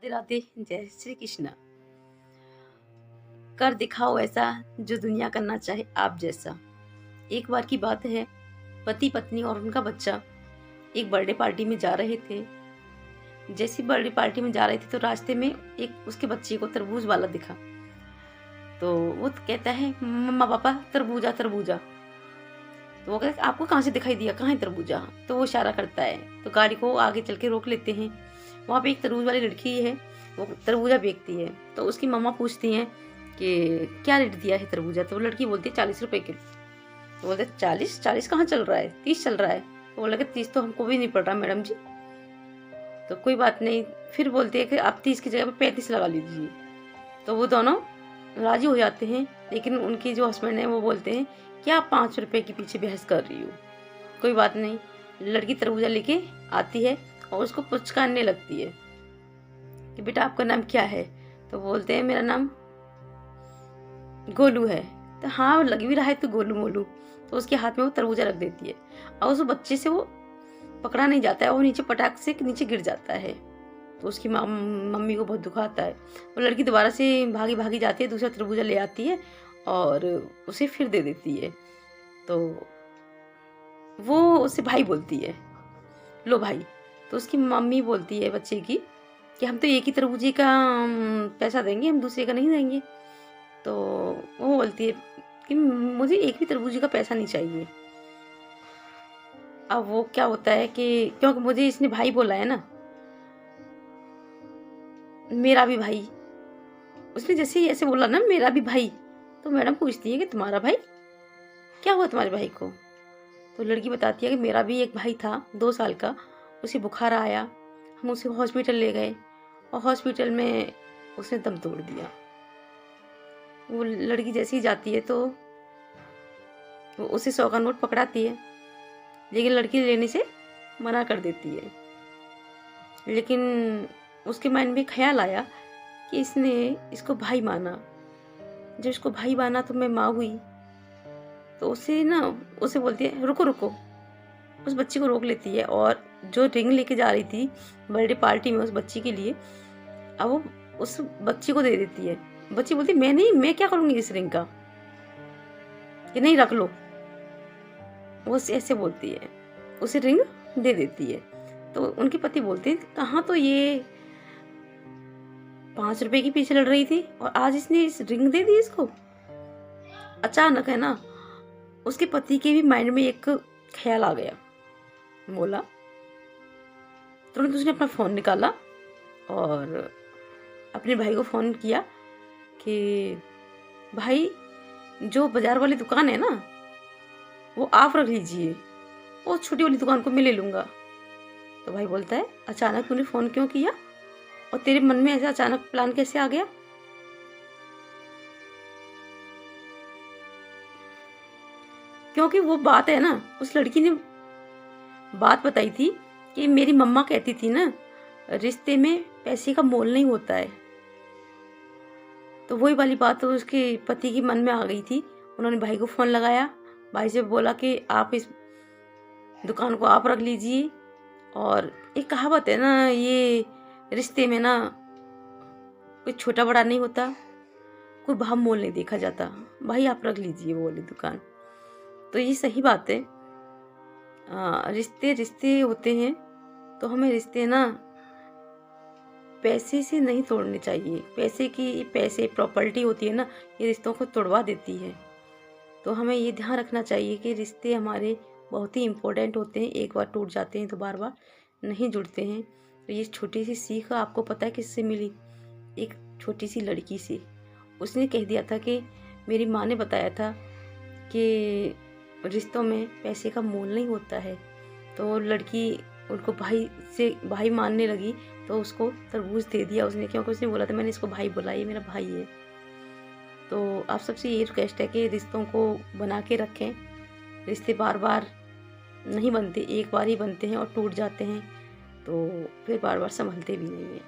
राधे राधे, जय श्री कृष्ण। कर दिखाओ ऐसा जो दुनिया करना चाहे आप जैसा। एक बार की बात है, पति पत्नी और उनका बच्चा एक बर्थडे पार्टी में जा रहे थे। जैसी बर्थडे पार्टी में जा रहे थे तो रास्ते में एक उसके बच्चे को तरबूज वाला दिखा। तो वो कहता है, मम्मा पापा तरबूजा तरबूजा। तो वो कहता है, आपको कहाँ से दिखाई दिया, कहाँ है तरबूजा? तो वो इशारा करता है, तो गाड़ी को आगे चल के रोक लेते हैं। वहाँ पे एक तरबूज वाली लड़की है, वो तरबूजा बेचती है। तो उसकी मम्मा पूछती हैं कि क्या रेट दिया है तरबूजा? तो वो लड़की बोलती है 40 रुपए किलो। तो बोलते 40 कहाँ चल रहा है, 30 चल रहा है। तो बोला कि 30 तो हमको भी नहीं पड़ रहा मैडम जी। तो कोई बात नहीं, फिर बोलते हैं कि आप 30 की जगह पर 35 लगा लीजिए। तो वो दोनों राजी हो जाते हैं, लेकिन उनके जो हस्बैंड है वो बोलते हैं कि आप 5 रुपए के पीछे बहस कर रही हो। कोई बात नहीं, लड़की तरबूजा लेके आती है और उसको पुचकारने लगती है कि बेटा आपका नाम क्या है? तो बोलते हैं मेरा नाम गोलू है। तो हाँ लग भी रहा है तो गोलू मोलू। तो उसके हाथ में वो तरबूजा रख देती है और उस बच्चे से वो पकड़ा नहीं जाता है, वो नीचे पटाख से नीचे गिर जाता है। तो उसकी मम्मी को बहुत दुख आता है। वो लड़की दोबारा से भागी भागी जाती है, दूसरा तरबूजा ले आती है और उसे फिर दे देती है। तो वो उससे भाई बोलती है, लो भाई। तो उसकी मम्मी बोलती है बच्चे की कि हम तो एक ही तरबूजे का पैसा देंगे, हम दूसरे का नहीं देंगे। तो वो बोलती है कि मुझे एक भी तरबूजे का पैसा नहीं चाहिए। अब वो क्या होता है कि क्योंकि मुझे इसने भाई बोला है ना, मेरा भी भाई। उसने जैसे ही ऐसे बोला ना मेरा भी भाई, तो मैडम पूछती है कि तुम्हारा भाई क्या हुआ तुम्हारे भाई को? तो लड़की बताती है कि मेरा भी एक भाई था 2 साल का, उसे बुखार आया, हम उसे हॉस्पिटल ले गए और हॉस्पिटल में उसने दम तोड़ दिया। वो लड़की जैसे ही जाती है तो वो उसे 100 का नोट पकड़ाती है, लेकिन लड़की लेने से मना कर देती है। लेकिन उसके माइंड में ख्याल आया कि इसने इसको भाई माना, जब इसको भाई माना तो मैं माँ हुई। तो उसे बोलती है रुको रुको, उस बच्ची को रोक लेती है और जो रिंग लेके जा रही थी बर्थडे पार्टी में उस बच्ची के लिए, अब वो उस बच्ची को दे देती है। बच्ची बोलती मैं नहीं, मैं क्या करूंगी इस रिंग का, कि नहीं रख लो। वो ऐसे बोलती है, उसे रिंग दे देती है। तो उनके पति बोलते हैं कहाँ तो ये 5 रुपए के पीछे लड़ रही थी और आज इसने इस रिंग दे दी इसको। अचानक है ना, उसके पति के भी माइंड में एक ख्याल आ गया। बोला, तुरंत उसने अपना फ़ोन निकाला और अपने भाई को फ़ोन किया कि भाई जो बाजार वाली दुकान है ना वो आप रख लीजिए, वो छोटी वाली दुकान को मैं ले लूँगा। तो भाई बोलता है अचानक तूने फ़ोन क्यों किया और तेरे मन में ऐसा अचानक प्लान कैसे आ गया? क्योंकि वो बात है ना, उस लड़की ने बात बताई थी कि मेरी मम्मा कहती थी ना, रिश्ते में पैसे का मोल नहीं होता है। तो वही वाली बात तो उसके पति के मन में आ गई थी। उन्होंने भाई को फ़ोन लगाया, भाई से बोला कि आप इस दुकान को आप रख लीजिए। और एक कहावत है ना, ये रिश्ते में ना कोई छोटा बड़ा नहीं होता, कोई भाव मोल नहीं देखा जाता, भाई आप रख लीजिए वो वाली दुकान। तो ये सही बात है। रिश्ते रिश्ते होते हैं तो हमें रिश्ते ना पैसे से नहीं तोड़ने चाहिए। पैसे प्रॉपर्टी होती है ना, ये रिश्तों को तोड़वा देती है। तो हमें ये ध्यान रखना चाहिए कि रिश्ते हमारे बहुत ही इम्पोर्टेंट होते हैं, एक बार टूट जाते हैं तो बार बार नहीं जुड़ते हैं। तो ये छोटी सी सीख आपको पता है किससे मिली? एक छोटी सी लड़की से। उसने कह दिया था कि मेरी माँ ने बताया था कि रिश्तों में पैसे का मोल नहीं होता है। तो लड़की उनको भाई मानने लगी, तो उसको तरबूज दे दिया उसने, क्योंकि उसने बोला था मैंने इसको भाई बोला, ये मेरा भाई है। तो आप सबसे ये रिक्वेस्ट है कि रिश्तों को बना के रखें। रिश्ते बार बार नहीं बनते, एक बार ही बनते हैं और टूट जाते हैं, तो फिर बार बार संभलते भी नहीं हैं।